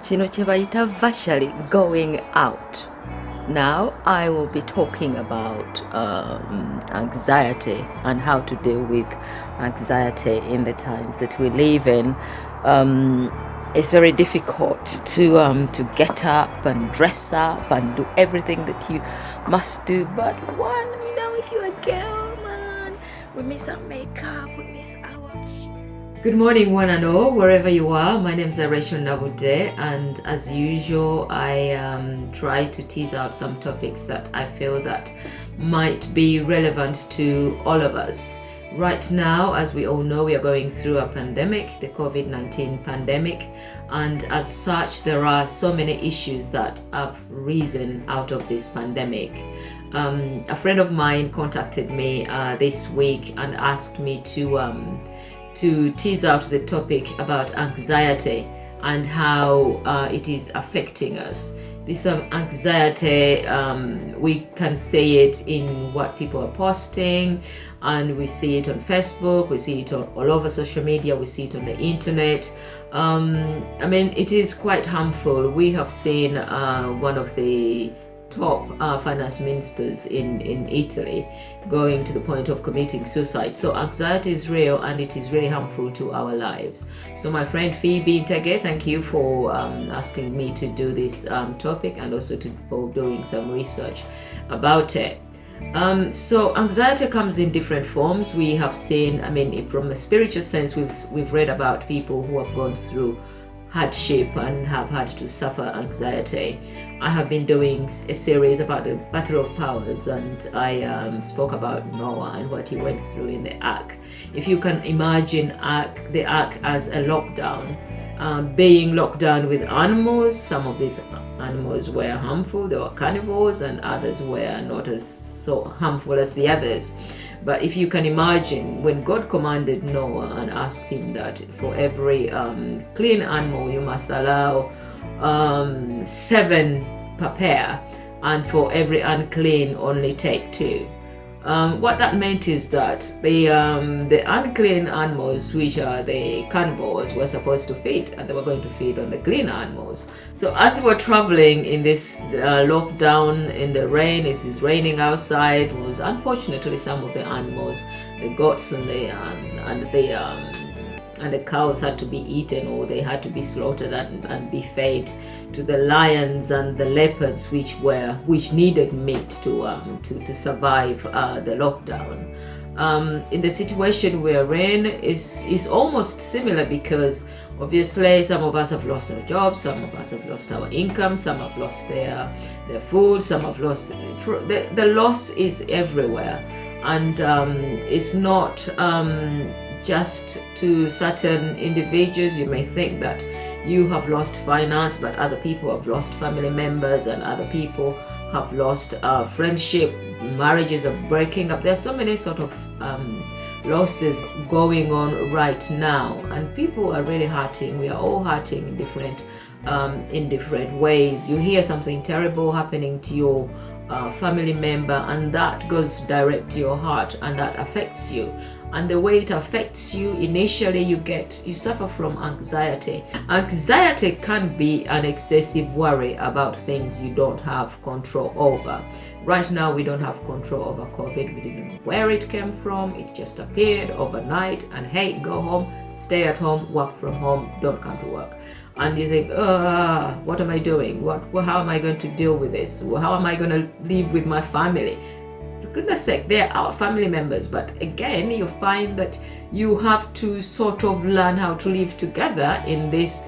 kino kye bayita virtually going out. Now I will be talking about anxiety and how to deal with anxiety in the times that we live in. It's very difficult to get up and dress up and do everything that you must do. But if you're a girl, man, we miss our makeup, we miss our... Good morning, one and all, wherever you are. My name is Nabudde, and as usual, I try to tease out some topics that I feel that might be relevant to all of us. Right now, as we all know, we are going through a pandemic, the COVID-19 pandemic, and as such, there are so many issues that have risen out of this pandemic. A friend of mine contacted me this week and asked me to tease out the topic about anxiety and how it is affecting us. This anxiety, we can see it in what people are posting, and we see it on Facebook, we see it all over social media, we see it on the internet. It is quite harmful. We have seen one of the top finance ministers in Italy going to the point of committing suicide. So anxiety is real and it is really harmful to our lives. So my friend Phoebe Intage, thank you for asking me to do this topic, and also for doing some research about it. So anxiety comes in different forms. We have seen, from a spiritual sense, we've read about people who have gone through hardship and have had to suffer anxiety. I have been doing a series about the Battle of Powers, and I spoke about Noah and what he went through in the ark. If you can imagine the ark as a lockdown, being locked down with animals. Some of these animals were harmful, they were carnivores, and others were not as so harmful as the others. But if you can imagine, when God commanded Noah and asked him that for every clean animal you must allow 7 per pair, and for every unclean only take 2. What that meant is that the unclean animals, which are the carnivores, were supposed to feed, and they were going to feed on the clean animals. So as we were traveling in this lockdown in the rain, it is raining outside. Unfortunately, some of the animals, the goats and the cows, had to be eaten, or they had to be slaughtered and be fed to the lions and the leopards, which needed meat to survive the lockdown. In the situation we're in is almost similar, because obviously some of us have lost our jobs, some of us have lost our income, some have lost their food, some have lost the loss is everywhere, and it's not just to certain individuals. You may think that you have lost finance, but other people have lost family members, and other people have lost friendship. Marriages are breaking up. There are so many sort of losses going on right now, and people are really hurting. We are all hurting in different ways. You hear something terrible happening to your family member, and that goes direct to your heart, and that affects you. And the way it affects you, initially you suffer from anxiety. Anxiety can be an excessive worry about things you don't have control over. Right now, we don't have control over COVID. We didn't know where it came from. It just appeared overnight, and hey, go home, stay at home, work from home, don't come to work. And you think, what am I doing? How am I going to deal with this? How am I going to live with my family? For goodness sake, they're our family members, but again, you find that you have to sort of learn how to live together in this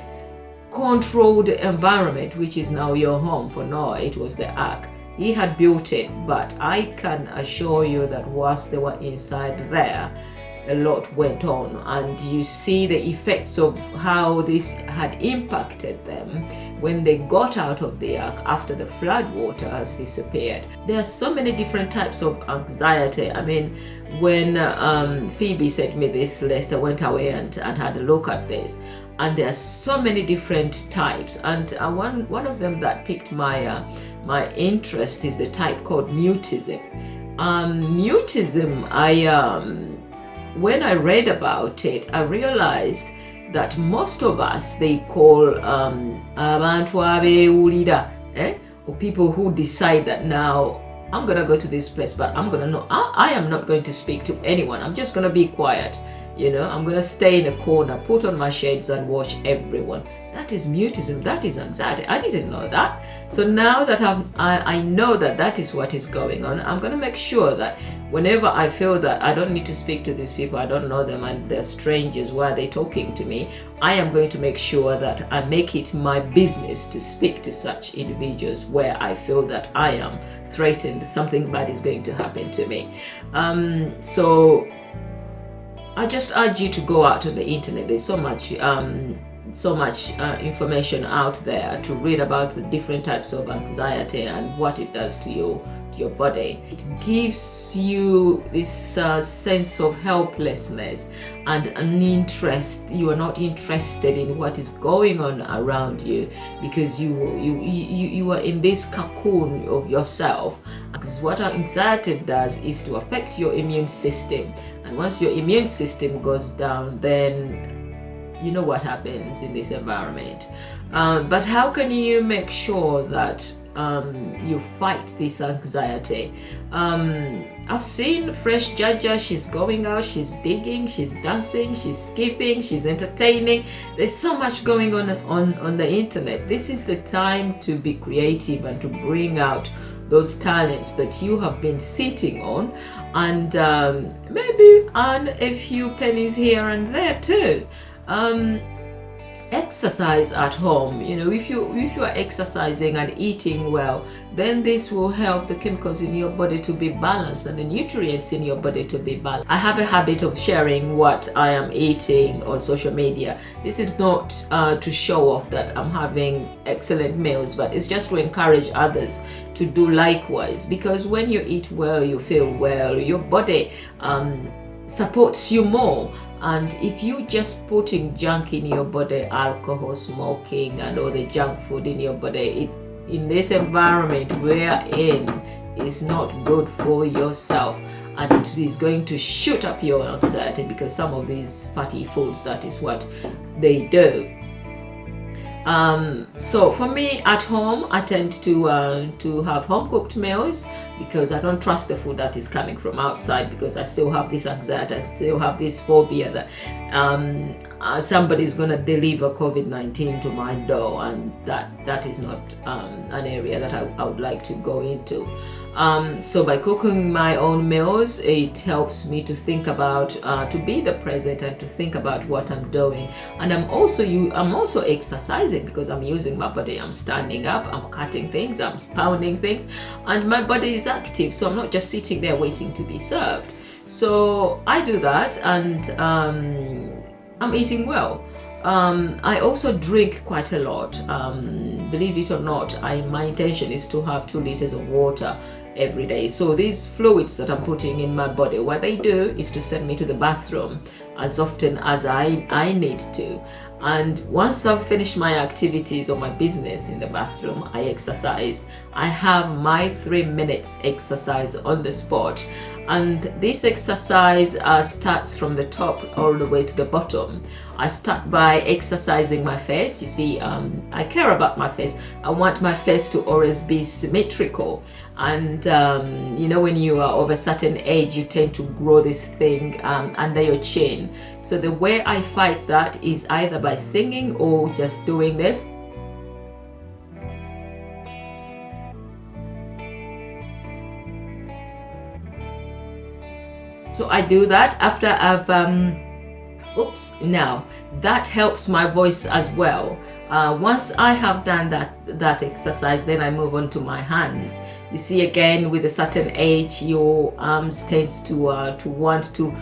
controlled environment, which is now your home. For Noah, it was the ark. He had built it, but I can assure you that whilst they were inside there, a lot went on, and you see the effects of how this had impacted them when they got out of the ark after the flood water has disappeared. There are so many different types of anxiety. When Phoebe sent me this list, I went away and had a look at this, and there are so many different types, and one of them that piqued my interest is the type called mutism. Mutism, when I read about it, I realized that most of us, they call abantu abewulira, or people who decide that now I'm gonna go to this place, but I am not going to speak to anyone. I'm just gonna be quiet. I'm gonna stay in a corner, put on my shades and watch everyone. That is mutism. That is anxiety. I didn't know that. So now that I know that that is what is going on, I'm going to make sure that whenever I feel that I don't need to speak to these people, I don't know them and they're strangers, why are they talking to me? I am going to make sure that I make it my business to speak to such individuals where I feel that I am threatened, something bad is going to happen to me. So I just urge you to go out on the internet. There's so much information out there to read about the different types of anxiety and what it does to your body. It gives you this sense of helplessness and an interest. You are not interested in what is going on around you because you are in this cocoon of yourself. Because what anxiety does is to affect your immune system, and once your immune system goes down, then you know what happens in this environment. But how can you make sure that you fight this anxiety? I've seen Fresh Jaja. She's going out, she's digging, she's dancing, she's skipping, she's entertaining. There's so much going on the internet. This is the time to be creative and to bring out those talents that you have been sitting on, and maybe earn a few pennies here and there too. Exercise at home. If you are exercising and eating well, then this will help the chemicals in your body to be balanced and the nutrients in your body to be balanced. I have a habit of sharing what I am eating on social media. This is not to show off that I'm having excellent meals, but it's just to encourage others to do likewise, because when you eat well, you feel well, your body supports you more. And if you just putting junk in your body, alcohol, smoking, and all the junk food in your body, in this environment we're in, is not good for yourself, and it is going to shoot up your anxiety, because some of these fatty foods, that is what they do. So for me at home, I tend to have home cooked meals, because I don't trust the food that is coming from outside, because I still have this anxiety, I still have this phobia that somebody is going to deliver COVID-19 to my door, and that is not an area that I would like to go into. So by cooking my own meals, it helps me to think about, to be the present and to think about what I'm doing. And I'm also exercising, because I'm using my body. I'm standing up, I'm cutting things, I'm pounding things, and my body is active. So I'm not just sitting there waiting to be served. So I do that, and I'm eating well. I also drink quite a lot. Believe it or not, my intention is to have 2 liters of water every day. So these fluids that I'm putting in my body, what they do is to send me to the bathroom as often as I need to. And once I've finished my activities or my business in the bathroom, I exercise. I have my 3 minutes exercise on the spot. And this exercise starts from the top all the way to the bottom. I start by exercising my face. You see, I care about my face. I want my face to always be symmetrical. And when you are of a certain age, you tend to grow this thing under your chin. So the way I fight that is either by singing or just doing this. So I do that after I've now that helps my voice as well. Once I have done that exercise, then I move on to my hands. You see, again, with a certain age, your arms tends to want to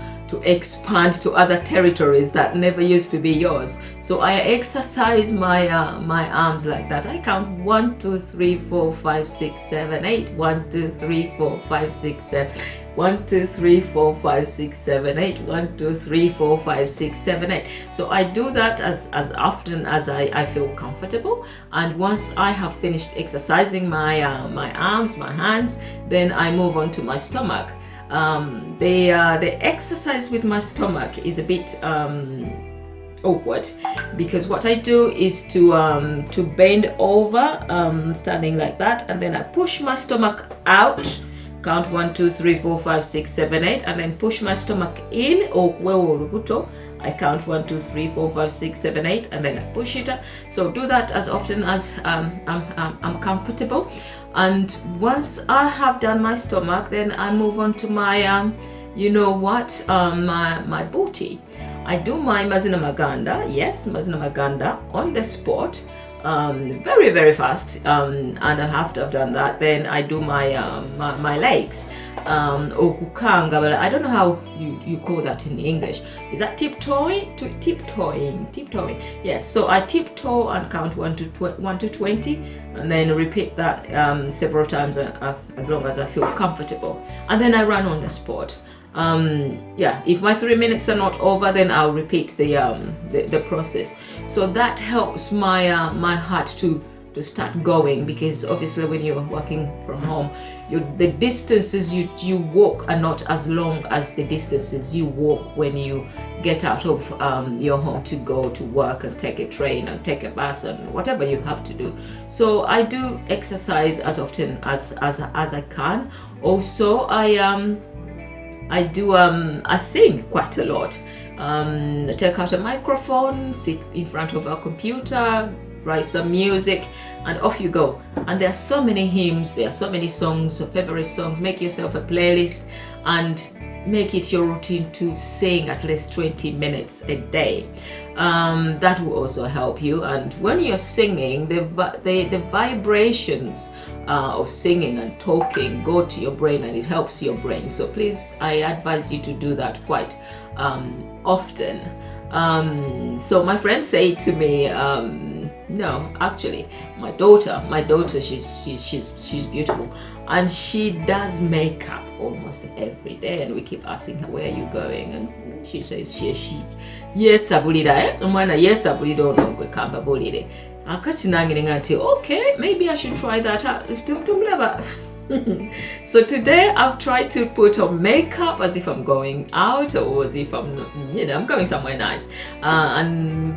expand to other territories that never used to be yours. So I exercise my arms like that. I count 1, 2, 3, 4, 5, 6, 7, 8. 1, 2, 3, 4, 5, 6, 7. 1, 2, 3, 4, 5, 6, 7, 8. 1, 2, 3, 4, 5, 6, 7, 8. So I do that as often as I feel comfortable. And once I have finished exercising my arms, my hands, then I move on to my stomach. The exercise with my stomach is a bit awkward, because what I do is to bend over, standing like that, and then I push my stomach out. Count 1, 2, 3, 4, 5, 6, 7, 8, and then push my stomach in. I count 1, 2, 3, 4, 5, 6, 7, 8, and then I push it up. So do that as often as I'm comfortable. And once I have done my stomach, then I move on to my my booty. I do my mazina maganda, mazina maganda on the spot, very, very fast, and after I've done that, then I do my my legs, okukanga, but I don't know how you call that in English. Is that tiptoeing? Tiptoeing. Yes. So I tiptoe and count 1 to 20, and then repeat that several times as long as I feel comfortable, and then I run on the spot. If my 3 minutes are not over, then I'll repeat the process. So that helps my my heart to start going, because obviously when you're working from home, the distances you walk are not as long as the distances you walk when you get out of your home to go to work and take a train and take a bus and whatever you have to do. So I do exercise as often as I can. Also, I sing quite a lot. Take out a microphone, sit in front of a computer, write some music, and off you go. And there are so many hymns, there are so many songs, favorite songs. Make yourself a playlist and make it your routine to sing at least 20 minutes a day. That will also help you. And when you're singing, the vibrations of singing and talking go to your brain, and it helps your brain. So please, I advise you to do that quite often. So my friend said to me, no, actually, my daughter, she's beautiful, and she does makeup almost every day, and we keep asking her, where are you going? And she says yes abulira omwana yes abulira ono gwe kamba bulire akati nange ngati okay, maybe I should try that out. So today I've tried to put on makeup as if I'm going out, or as if I'm going somewhere nice, and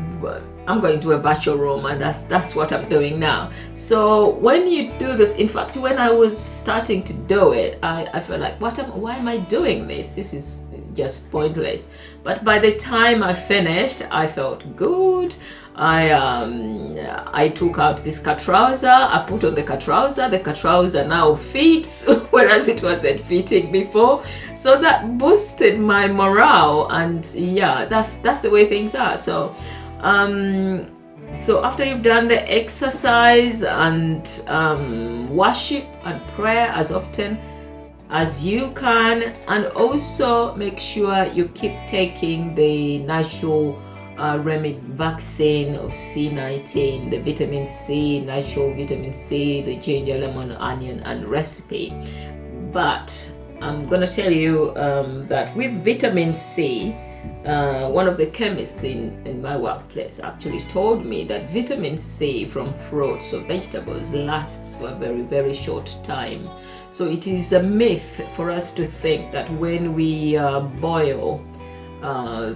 I'm going to a virtual room, and that's what I'm doing now. So when you do this, in fact, when I was starting to do it, I felt like, why am I doing this? This is just pointless. But by the time I finished, I felt good. I took out this cut trouser, I put on the cut trouser now fits, whereas it wasn't fitting before. So that boosted my morale, and that's the way things are. So after you've done the exercise and worship and prayer as often as you can, and also make sure you keep taking the natural remedy vaccine of C-19, the vitamin C, natural vitamin C, the ginger, lemon, onion, and recipe. But I'm gonna tell you that with vitamin C, one of the chemists in my workplace actually told me that vitamin C from fruits or vegetables lasts for a very, very short time. So it is a myth for us to think that when we boil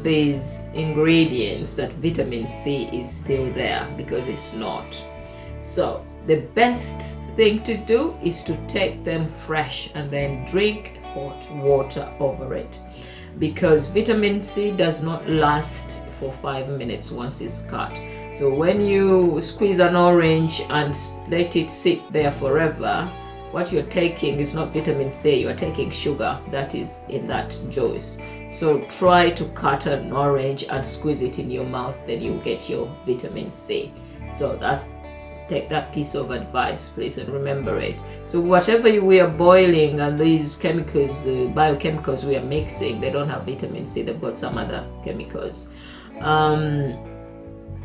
these ingredients that vitamin C is still there, because it's not. So the best thing to do is to take them fresh and then drink hot water over it, because vitamin C does not last for 5 minutes once it's cut. So when you squeeze an orange and let it sit there forever, what you're taking is not vitamin C, you're taking sugar that is in that juice. So try to cut an orange and squeeze it in your mouth, then you'll get your vitamin C. So take that piece of advice, please, and remember it. So whatever we are boiling and these chemicals, biochemicals we are mixing, they don't have vitamin C, they've got some other chemicals.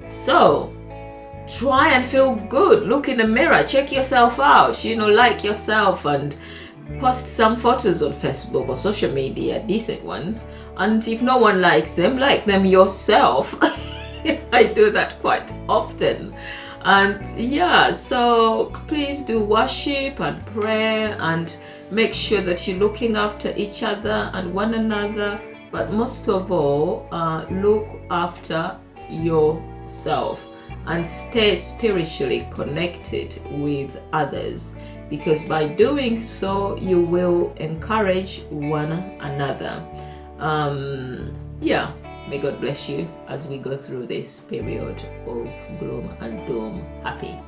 So try and feel good. Look in the mirror, check yourself out, like yourself, and post some photos on Facebook or social media, decent ones. And if no one likes them, like them yourself. I do that quite often. And so please do worship and pray, and make sure that you're looking after each other and one another. But most of all, look after yourself and stay spiritually connected with others, because by doing so you will encourage one another. May God bless you as we go through this period of gloom and doom. Happy